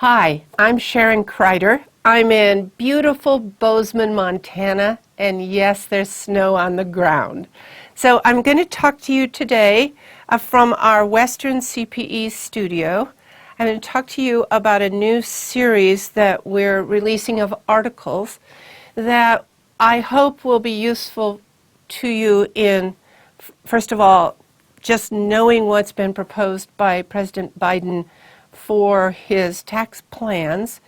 Hi, I'm Sharon Kreider. I'm in beautiful Bozeman, Montana, and yes, there's snow on the ground. So I'm going to talk to you today from our Western CPE studio. I'm going to talk to you about a new series that we're releasing of articles that I hope will be useful to you in, first of all, just knowing what's been proposed by President Biden for his tax plans,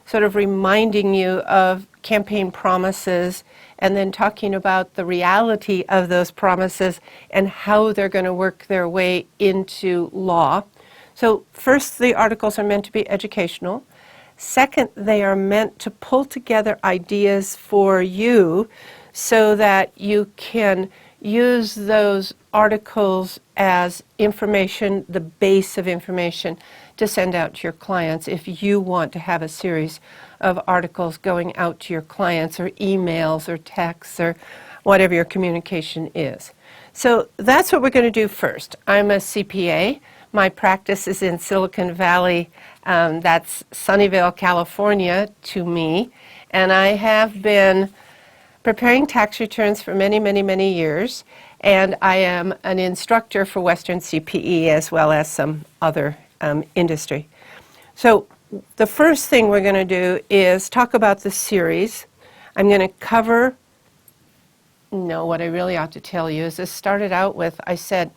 sort of reminding you of campaign promises, and then talking about the reality of those promises and how they're going to work their way into law. So first, the articles are meant to be educational. Second, they are meant to pull together ideas for you so that you can use those articles as information, the base of information to send out to your clients if you want to have a series of articles going out to your clients, or emails or texts or whatever your communication is. So that's what we're going to do first. I'm a CPA. My practice is in Silicon Valley. That's Sunnyvale, California to me. And I have been preparing tax returns for many, many, many years. And I am an instructor for Western CPE as well as some other industry. So the first thing we're going to do is talk about the series. I'm going to cover, no, what I really ought to tell you is this started out with, I said,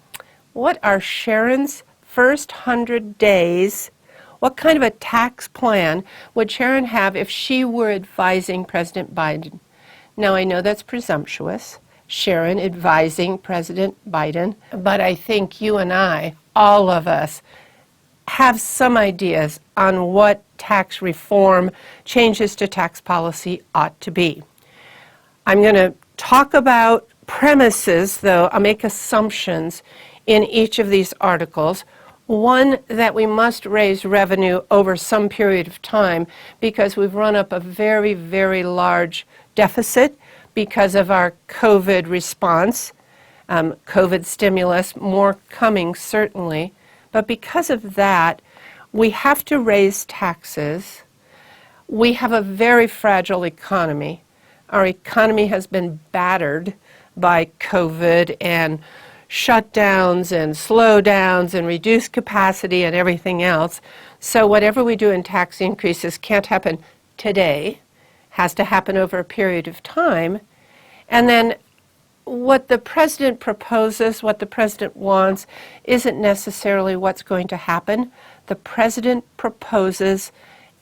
what are Sharon's first 100 days? What kind of a tax plan would Sharon have if she were advising President Biden? Now, I know that's presumptuous, Sharon advising President Biden, but I think you and I, all of us, have some ideas on what tax reform, changes to tax policy ought to be. I'm going to talk about premises, though. I'll make assumptions in each of these articles. One, that we must raise revenue over some period of time because we've run up a very, very large deficit because of our COVID response, COVID stimulus, more coming certainly. But because of that, we have to raise taxes. We have a very fragile economy. Our economy has been battered by COVID and shutdowns and slowdowns and reduced capacity and everything else. So whatever we do in tax increases can't happen today, has to happen over a period of time. And then what the president proposes, what the president wants, isn't necessarily what's going to happen. The president proposes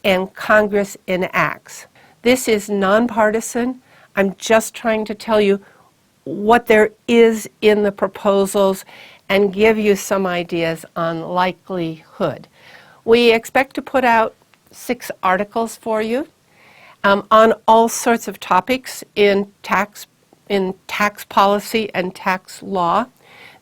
and Congress enacts. This is nonpartisan. I'm just trying to tell you what there is in the proposals and give you some ideas on likelihood. We expect to put out 6 articles for you on all sorts of topics in tax policy and tax law.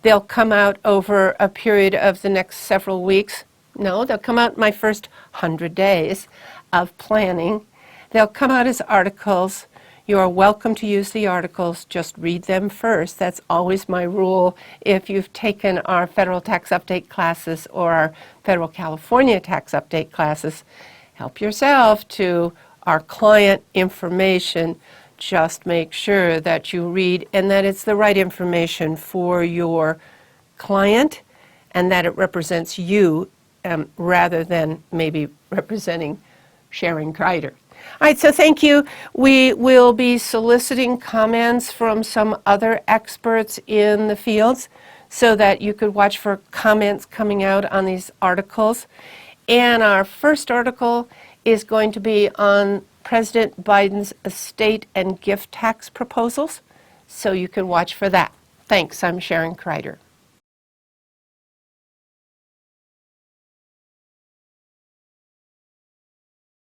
They'll come out over a period of the next several weeks. No, they'll come out in my first 100 days of planning. They'll come out as articles. You are welcome to use the articles. Just read them first. That's always my rule. If you've taken our federal tax update classes or our federal California tax update classes, help yourself to our client information. Just make sure that you read and that it's the right information for your client and that it represents you rather than maybe representing Sharon Kreider. All right, so thank you. We will be soliciting comments from some other experts in the fields so that you could watch for comments coming out on these articles. And our first article is going to be on President Biden's estate and gift tax proposals, so you can watch for that. Thanks, I'm Sharon Kreider.